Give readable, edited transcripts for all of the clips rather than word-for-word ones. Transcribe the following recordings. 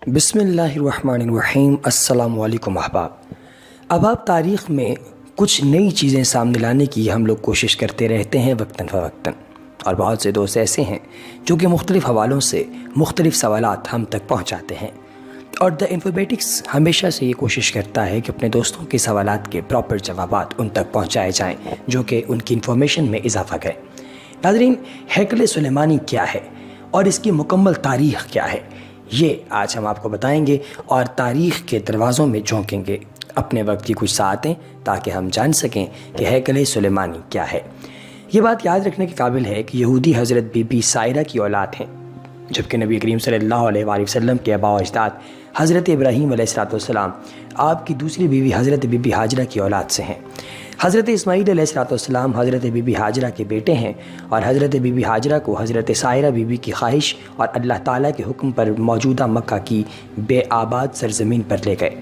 بسم اللہ الرحمن الرحیم۔ السلام علیکم احباب۔ اب آپ تاریخ میں کچھ نئی چیزیں سامنے لانے کی ہم لوگ کوشش کرتے رہتے ہیں وقتاً فوقتاً، اور بہت سے دوست ایسے ہیں جو کہ مختلف حوالوں سے مختلف سوالات ہم تک پہنچاتے ہیں، اور دا انفارمیٹکس ہمیشہ سے یہ کوشش کرتا ہے کہ اپنے دوستوں کے سوالات کے پراپر جوابات ان تک پہنچائے جائیں جو کہ ان کی انفارمیشن میں اضافہ کریں۔ ناظرین، ہیکل سلیمانی کیا ہے اور اس کی مکمل تاریخ کیا ہے، یہ آج ہم آپ کو بتائیں گے اور تاریخ کے دروازوں میں جھونکیں گے اپنے وقت کی کچھ ساعتیں، تاکہ ہم جان سکیں کہ ہیکل سلیمانی کیا ہے۔ یہ بات یاد رکھنے کے قابل ہے کہ یہودی حضرت بی بی سائرہ کی اولاد ہیں، جبکہ نبی کریم صلی اللہ علیہ وآلہ وسلم کے آباء و اجداد حضرت ابراہیم علیہ السلام آپ کی دوسری بیوی حضرت بی بی ہاجرہ کی اولاد سے ہیں۔ حضرت اسماعیل علیہ السلام حضرت بی بی ہاجرہ کے بیٹے ہیں، اور حضرت بی بی ہاجرہ کو حضرت سائرہ بی بی کی خواہش اور اللہ تعالیٰ کے حکم پر موجودہ مکہ کی بے آباد سرزمین پر لے گئے۔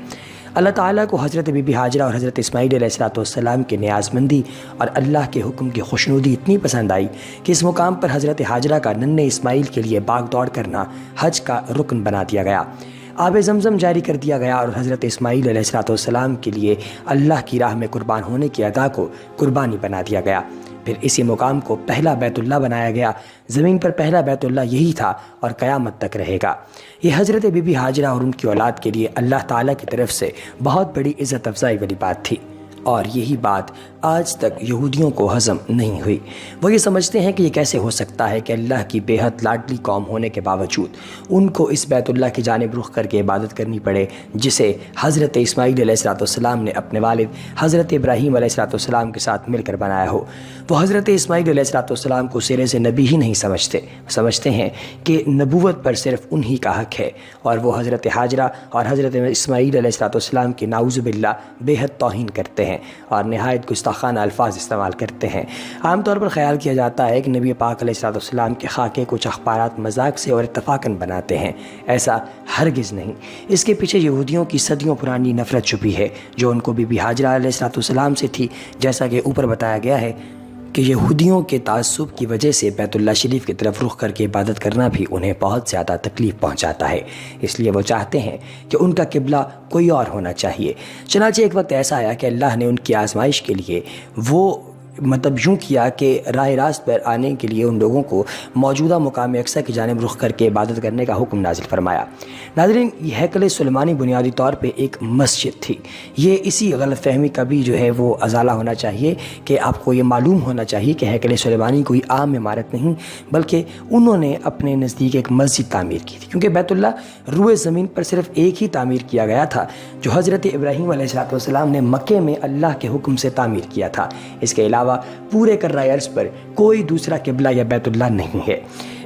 اللہ تعالیٰ کو حضرت بی بی ہاجرہ اور حضرت اسماعیل علیہ السلام کے نیاز مندی اور اللہ کے حکم کی خوشنودی اتنی پسند آئی کہ اس مقام پر حضرت ہاجرہ کا ننھے اسماعیل کے لیے باغ دوڑ کرنا حج کا رکن بنا دیا گیا، آب زمزم جاری کر دیا گیا، اور حضرت اسماعیل علیہ السلام کے لیے اللہ کی راہ میں قربان ہونے کی ادا کو قربانی بنا دیا گیا۔ پھر اسی مقام کو پہلا بیت اللہ بنایا گیا۔ زمین پر پہلا بیت اللہ یہی تھا اور قیامت تک رہے گا۔ یہ حضرت بی بی ہاجرہ اور ان کی اولاد کے لیے اللہ تعالیٰ کی طرف سے بہت بڑی عزت افزائی والی بات تھی، اور یہی بات آج تک یہودیوں کو ہضم نہیں ہوئی۔ وہ یہ سمجھتے ہیں کہ یہ کیسے ہو سکتا ہے کہ اللہ کی بے حد لاڈلی قوم ہونے کے باوجود ان کو اس بیت اللہ کی جانب رخ کر کے عبادت کرنی پڑے، جسے حضرت اسماعیل علیہ السلام نے اپنے والد حضرت ابراہیم علیہ السلام کے ساتھ مل کر بنایا ہو۔ وہ حضرت اسماعیل علیہ السلام کو سرے سے نبی ہی نہیں سمجھتے ہیں کہ نبوت پر صرف انہی کا حق ہے، اور وہ حضرت ہاجرہ اور حضرت اسماعیل علیہ السلام کی نعوذ باللہ بے حد توہین کرتے ہیں اور نہایت گستاخانہ الفاظ استعمال کرتے ہیں۔ عام طور پر خیال کیا جاتا ہے کہ نبی پاک علیہ السلام کے خاکے کچھ اخبارات مذاق سے اور اتفاقاً بناتے ہیں، ایسا ہرگز نہیں۔ اس کے پیچھے یہودیوں کی صدیوں پرانی نفرت چھپی ہے جو ان کو بی بی ہاجرہ علیہ السلام سے تھی، جیسا کہ اوپر بتایا گیا ہے کہ یہودیوں کے تعصب کی وجہ سے بیت اللہ شریف کی طرف رخ کر کے عبادت کرنا بھی انہیں بہت زیادہ تکلیف پہنچاتا ہے، اس لیے وہ چاہتے ہیں کہ ان کا قبلہ کوئی اور ہونا چاہیے۔ چنانچہ ایک وقت ایسا آیا کہ اللہ نے ان کی آزمائش کے لیے وہ یوں کیا کہ راہ راست پر آنے کے لیے ان لوگوں کو موجودہ مقام اقصیٰ کی جانب رخ کر کے عبادت کرنے کا حکم نازل فرمایا۔ ناظرین، یہ ہیکل سلیمانی بنیادی طور پہ ایک مسجد تھی۔ یہ اسی غلط فہمی کا بھی جو ہے وہ ازالہ ہونا چاہیے کہ آپ کو یہ معلوم ہونا چاہیے کہ ہیکل سلیمانی کوئی عام عمارت نہیں، بلکہ انہوں نے اپنے نزدیک ایک مسجد تعمیر کی تھی، کیونکہ بیت اللہ روئے زمین پر صرف ایک ہی تعمیر کیا گیا تھا جو حضرت ابراہیم علیہ السلام نے مکے میں اللہ کے حکم سے تعمیر کیا تھا۔ اس کے علاوہ پورے کرۂ ارض پر کوئی دوسرا قبلہ یا بیت اللہ نہیں ہے۔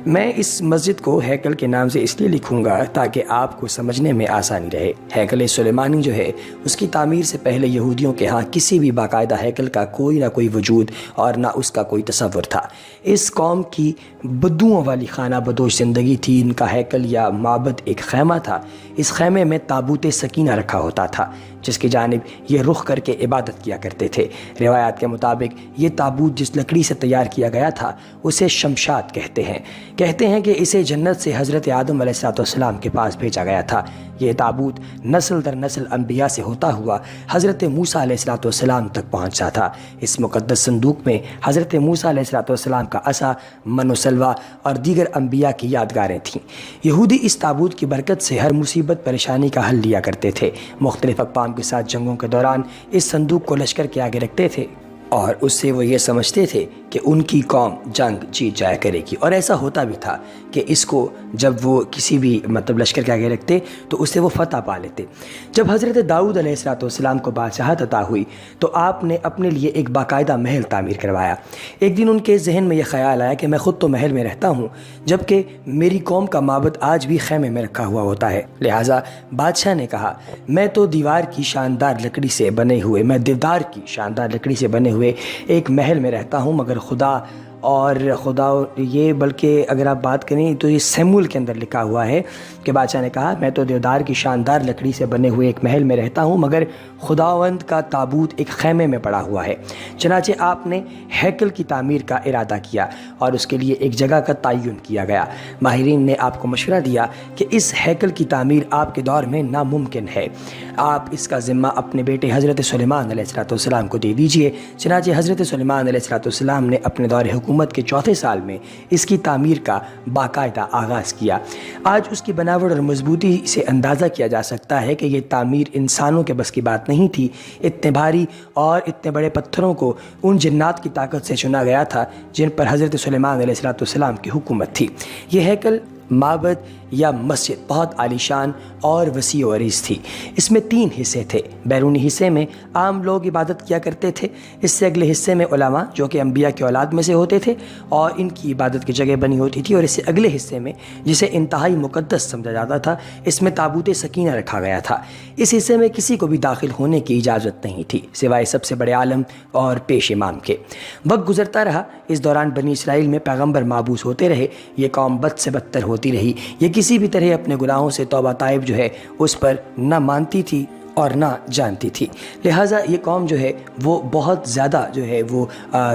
میں اس مسجد کو ہیکل کے نام سے اس لیے لکھوں گا تاکہ آپ کو سمجھنے میں آسانی رہے۔ ہیکل سلیمانی جو ہے اس کی تعمیر سے پہلے یہودیوں کے ہاں کسی بھی باقاعدہ ہیکل کا کوئی نہ کوئی وجود اور نہ اس کا کوئی تصور تھا۔ اس قوم کی بدوؤں والی خانہ بدوش زندگی تھی۔ ان کا ہیکل یا معبد ایک خیمہ تھا۔ اس خیمے میں تابوت سکینہ رکھا ہوتا تھا جس کی جانب یہ رخ کر کے عبادت کیا کرتے تھے۔ روایات کے مطابق یہ تابوت جس لکڑی سے تیار کیا گیا تھا اسے شمشاد کہتے ہیں کہ اسے جنت سے حضرت آدم علیہ السلام کے پاس بھیجا گیا تھا۔ یہ تابوت نسل در نسل انبیاء سے ہوتا ہوا حضرت موسیٰ علیہ السلام تک پہنچا تھا۔ اس مقدس صندوق میں حضرت موسیٰ علیہ السلام کا عصا، من و سلوہ اور دیگر انبیاء کی یادگاریں تھیں۔ یہودی اس تابوت کی برکت سے ہر مصیبت پریشانی کا حل لیا کرتے تھے۔ مختلف اقوام کے ساتھ جنگوں کے دوران اس صندوق کو لشکر کے آگے رکھتے تھے، اور اس سے وہ یہ سمجھتے تھے کہ ان کی قوم جنگ جیت جایا کرے گی، اور ایسا ہوتا بھی تھا کہ اس کو جب وہ کسی بھی لشکر کے آگے رکھتے تو اس سے وہ فتح پا لیتے۔ جب حضرت داؤد علیہ السلام کو بادشاہت عطا ہوئی تو آپ نے اپنے لیے ایک باقاعدہ محل تعمیر کروایا۔ ایک دن ان کے ذہن میں یہ خیال آیا کہ میں خود تو محل میں رہتا ہوں، جبکہ میری قوم کا معبد آج بھی خیمے میں رکھا ہوا ہوتا ہے، لہٰذا بادشاہ نے کہا میں تو دیوار کی شاندار لکڑی سے بنے ہوئے ایک محل میں رہتا ہوں، مگر خدا اور خدا یہ بلکہ اگر آپ بات کریں تو یہ سیمول کے اندر لکھا ہوا ہے کہ بادشاہ نے کہا میں تو دیودار کی شاندار لکڑی سے بنے ہوئے ایک محل میں رہتا ہوں، مگر خداوند کا تابوت ایک خیمے میں پڑا ہوا ہے۔ چنانچہ آپ نے ہیکل کی تعمیر کا ارادہ کیا اور اس کے لیے ایک جگہ کا تعین کیا گیا۔ ماہرین نے آپ کو مشورہ دیا کہ اس ہیکل کی تعمیر آپ کے دور میں ناممکن ہے، آپ اس کا ذمہ اپنے بیٹے حضرت سلیمان علیہ السلام کو دے دیجئے۔ چنانچہ حضرت سلیمان علیہ السلام نے اپنے دور حکومت کے چوتھے سال میں اس کی تعمیر کا باقاعدہ آغاز کیا۔ آج اس کی بناوٹ اور مضبوطی سے اندازہ کیا جا سکتا ہے کہ یہ تعمیر انسانوں کے بس کی بات نہیں تھی۔ اتنے بھاری اور اتنے بڑے پتھروں کو ان جنات کی طاقت سے چنا گیا تھا جن پر حضرت سلیمان علیہ السلام کی حکومت تھی۔ یہ ہیکل معبد یا مسجد بہت عالیشان اور وسیع و عریض تھی۔ اس میں 3 حصے تھے۔ بیرونی حصے میں عام لوگ عبادت کیا کرتے تھے، اس سے اگلے حصے میں علماء جو کہ انبیاء کی اولاد میں سے ہوتے تھے اور ان کی عبادت کی جگہ بنی ہوتی تھی، اور اس سے اگلے حصے میں جسے انتہائی مقدس سمجھا جاتا تھا، اس میں تابوت سکینہ رکھا گیا تھا۔ اس حصے میں کسی کو بھی داخل ہونے کی اجازت نہیں تھی سوائے سب سے بڑے عالم اور پیش امام کے۔ وقت گزرتا رہا، اس دوران بنی اسرائیل میں پیغمبر مابعوث ہوتے رہے، یہ قوم بد سے بدتر ہوتی رہی، یہ کسی بھی طرح اپنے گناہوں سے توبہ طائب جو ہے اس پر نہ مانتی تھی اور نہ جانتی تھی۔ لہٰذا یہ قوم جو ہے وہ بہت زیادہ جو ہے وہ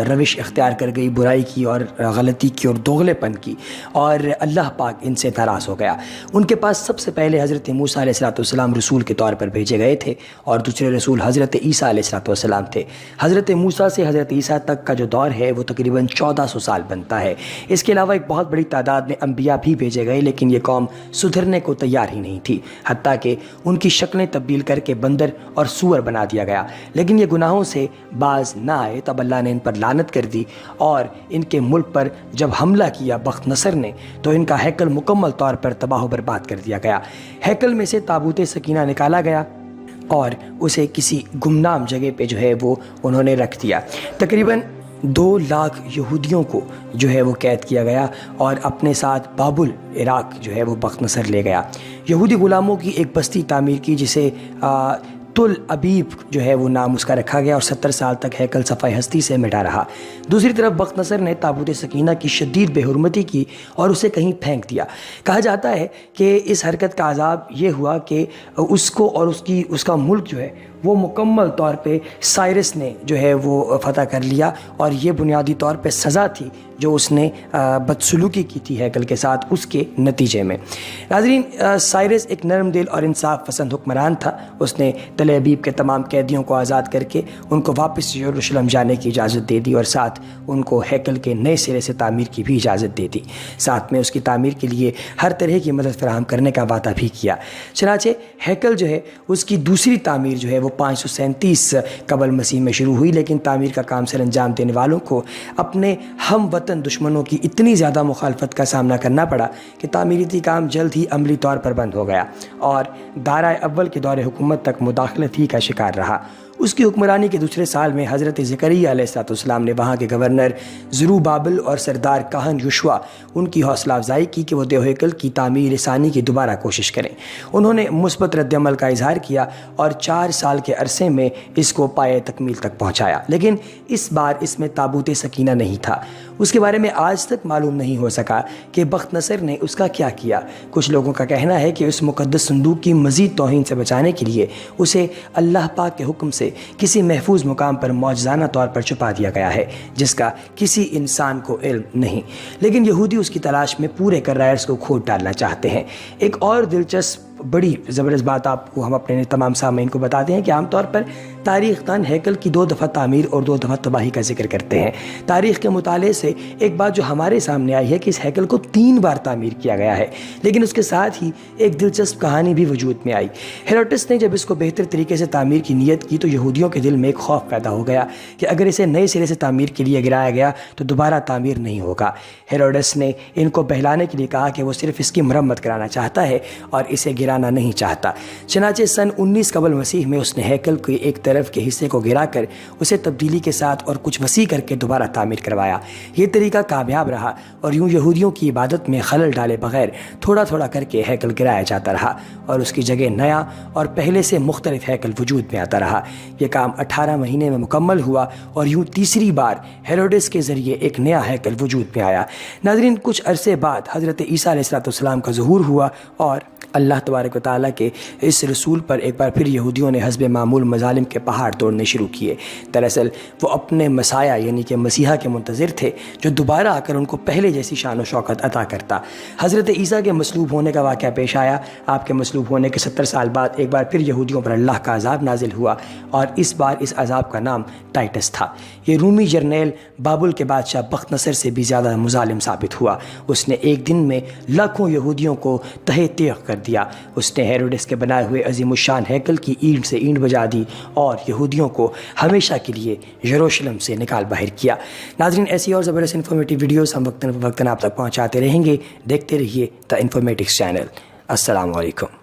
روش اختیار کر گئی، برائی کی اور غلطی کی اور دوغلے پن کی، اور اللہ پاک ان سے ناراض ہو گیا۔ ان کے پاس سب سے پہلے حضرت موسیٰ علیہ السلام رسول کے طور پر بھیجے گئے تھے، اور دوسرے رسول حضرت عیسیٰ علیہ السلام تھے۔ حضرت موسیٰ سے حضرت عیسیٰ تک کا جو دور ہے وہ تقریباً 1400 سال بنتا ہے۔ اس کے علاوہ ایک بہت بڑی تعداد میں انبیاء بھی بھیجے گئے، لیکن یہ قوم سدھرنے کو تیار ہی نہیں تھی، حتیٰ کہ ان کی شکلیں تبدیل کر کے بندر اور سور بنا دیا گیا۔ لیکن یہ گناہوں سے باز نہ آئے، تب اللہ نے ان پر لعنت کر دی، اور ان کے ملک پر جب حملہ کیا بخت نصر نے تو ان کا ہیکل مکمل طور پر تباہ و برباد کر دیا گیا۔ ہیکل میں سے تابوت سکینہ نکالا گیا اور اسے کسی گمنام جگہ پہ جو ہے وہ انہوں نے رکھ دیا۔ تقریباً 2 لاکھ یہودیوں کو جو ہے وہ قید کیا گیا اور اپنے ساتھ بابل عراق جو ہے وہ بخت نصر لے گیا۔ یہودی غلاموں کی ایک بستی تعمیر کی جسے تل ابیب جو ہے وہ نام اس کا رکھا گیا، اور 70 سال تک ہیکل صفحہ ہستی سے مٹا رہا۔ دوسری طرف بخت نصر نے تابوت سکینہ کی شدید بے حرمتی کی اور اسے کہیں پھینک دیا۔ کہا جاتا ہے کہ اس حرکت کا عذاب یہ ہوا کہ اس کو اور اس کا ملک جو ہے وہ مکمل طور پہ سائرس نے جو ہے وہ فتح کر لیا، اور یہ بنیادی طور پہ سزا تھی جو اس نے بدسلوکی کی تھی ہیکل کے ساتھ، اس کے نتیجے میں۔ ناظرین، سائرس ایک نرم دل اور انصاف پسند حکمران تھا۔ اس نے تل ابیب کے تمام قیدیوں کو آزاد کر کے ان کو واپس یروشلم جانے کی اجازت دے دی، اور ساتھ ان کو ہیکل کے نئے سرے سے تعمیر کی بھی اجازت دے دی۔ ساتھ میں اس کی تعمیر کے لیے ہر طرح کی مدد فراہم کرنے کا وعدہ بھی کیا۔ چنانچہ ہیکل جو ہے اس کی دوسری تعمیر جو ہے وہ 537 قبل مسیح میں شروع ہوئی، لیکن تعمیر کا کام سر انجام دینے والوں کو اپنے ہم وطن دشمنوں کی اتنی زیادہ مخالفت کا سامنا کرنا پڑا کہ تعمیراتی کام جلد ہی عملی طور پر بند ہو گیا اور دارہ اول کے دور حکومت تک مداخلت ہی کا شکار رہا۔ اس کی حکمرانی کے دوسرے سال میں حضرت زکریا علیہ السلام نے وہاں کے گورنر زروبابل اور سردار کاہن یشوع ان کی حوصلہ افزائی کی کہ وہ دیو ہیکل کی تعمیر ثانی کی دوبارہ کوشش کریں۔ انہوں نے مثبت رد عمل کا اظہار کیا اور 4 سال کے عرصے میں اس کو پائے تکمیل تک پہنچایا، لیکن اس بار اس میں تابوت سکینہ نہیں تھا۔ اس کے بارے میں آج تک معلوم نہیں ہو سکا کہ بخت نصر نے اس کا کیا کیا۔ کچھ لوگوں کا کہنا ہے کہ اس مقدس صندوق کی مزید توہین سے بچانے کے لیے اسے اللہ پاک کے حکم سے کسی محفوظ مقام پر معجزانہ طور پر چھپا دیا گیا ہے جس کا کسی انسان کو علم نہیں، لیکن یہودی اس کی تلاش میں پورے کرائرز کو کھود ڈالنا چاہتے ہیں۔ ایک اور دلچسپ بڑی زبردست بات آپ کو ہم اپنے تمام سامعین کو بتاتے ہیں کہ عام طور پر تاریخ دان ہیکل کی 2 دفعہ تعمیر اور 2 دفعہ تباہی کا ذکر کرتے ہیں۔ تاریخ کے مطالعے سے ایک بات جو ہمارے سامنے آئی ہے کہ اس ہیکل کو 3 بار تعمیر کیا گیا ہے، لیکن اس کے ساتھ ہی ایک دلچسپ کہانی بھی وجود میں آئی۔ ہیروڈس نے جب اس کو بہتر طریقے سے تعمیر کی نیت کی تو یہودیوں کے دل میں ایک خوف پیدا ہو گیا کہ اگر اسے نئے سرے سے تعمیر کے لیے گرایا گیا تو دوبارہ تعمیر نہیں ہوگا۔ ہیروڈس نے ان کو بہلانے کے لیے کہا کہ وہ صرف اس کی مرمت کرانا چاہتا ہے اور اسے گرانا نہیں چاہتا۔ چنانچہ سن 19 قبل مسیح میں اس نے ہیکل کی ایک طرف کے حصے کو گرا کر اسے تبدیلی کے ساتھ اور کچھ وسیع کر کے دوبارہ تعمیر کروایا۔ یہ طریقہ کامیاب رہا اور یوں یہودیوں کی عبادت میں خلل ڈالے بغیر تھوڑا تھوڑا کر کے ہیکل گرایا جاتا رہا اور اس کی جگہ نیا اور پہلے سے مختلف ہیکل وجود میں آتا رہا۔ یہ کام 18 مہینے میں مکمل ہوا اور یوں تیسری بار ہیروڈس کے ذریعے ایک نیا ہیکل وجود میں آیا۔ ناظرین، کچھ عرصے بعد حضرت عیسیٰ علیہ السلام کا ظہور ہوا اور اللہ تبارک و تعالیٰ کے اس رسول پر ایک بار پھر یہودیوں نے حسب معمول مظالم کے پہاڑ توڑنے شروع کیے۔ دراصل وہ اپنے مسیح یعنی کہ مسیحا کے منتظر تھے جو دوبارہ آ کر ان کو پہلے جیسی شان و شوکت عطا کرتا۔ حضرت عیسیٰ کے مصلوب ہونے کا واقعہ پیش آیا۔ آپ کے مصلوب ہونے کے 70 سال بعد ایک بار پھر یہودیوں پر اللہ کا عذاب نازل ہوا اور اس بار اس عذاب کا نام ٹائٹس تھا۔ یہ رومی جرنیل بابل کے بادشاہ بخت نصر سے بھی زیادہ مظالم ثابت ہوا۔ اس نے ایک دن میں لاکھوں یہودیوں کو تہہ تیغ کر دیا۔ اس نے ہیروڈس کے بنائے ہوئے عظیم الشان ہیکل کی اینٹ سے اینٹ بجا دی اور یہودیوں کو ہمیشہ کے لیے یروشلم سے نکال باہر کیا۔ ناظرین، ایسی اور زبردست انفارمیٹیو ویڈیوز ہم وقتاً فوقتاً آپ تک پہنچاتے رہیں گے۔ دیکھتے رہیے دا انفارمیٹکس چینل۔ السلام علیکم۔